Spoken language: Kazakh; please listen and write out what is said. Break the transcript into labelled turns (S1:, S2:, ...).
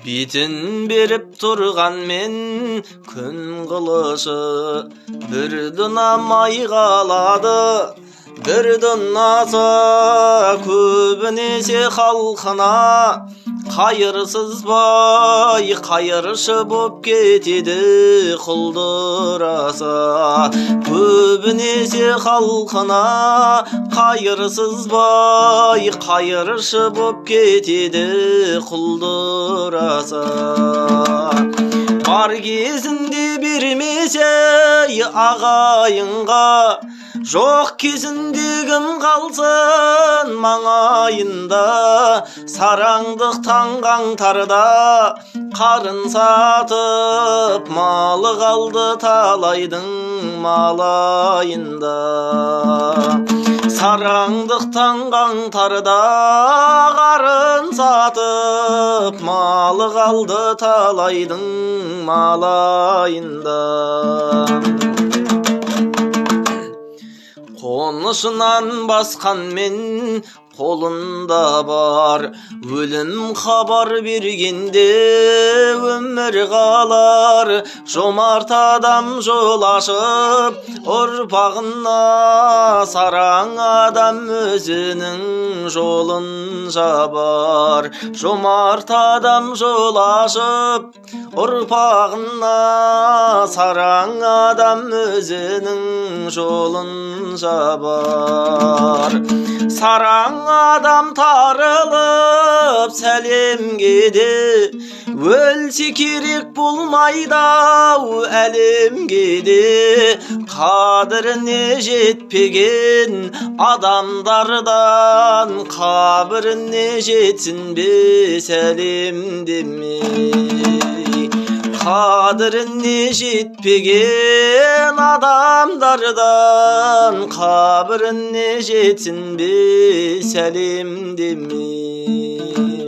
S1: бетін беріп тұрған мен күн қылышы, бір дұнамай қалады, бір дұнасы көбінесе халқына қайырсыз бай қайыршы боп кетеді құлдыраса. Көбінесе халқына қайырсыз бай қайыршы боп кетеді құлдыраса. Бар кезінде бермесе ағайынға, жоқ кезінде кім қалсын маңайында. Сараңдық таңғаңтарда қарын сатып малы қалды талайдың малайында. Сараңдық таңғаңтарда қарын сатып малы қалды талайдың малайында. Қонышынан басқан мен қолында бар, өлім хабар бергенде өмір қалар. Жомарт адам жол ашып ұрпағына, сараң адам өзінің жолын жабар. Жомарт адам жол ашып ұрпағына, сараң адам өзінің жолын жабар. Сараң адам тарылып сәлемге де, өлсе керек болмайды-ау әлемге де. Қадіріне жетпеген адамдардан қабіріне жетсін бе сәлем демей. Қадіріне жетпеген адамдардан қабіріне жетсін бе сәлем демей.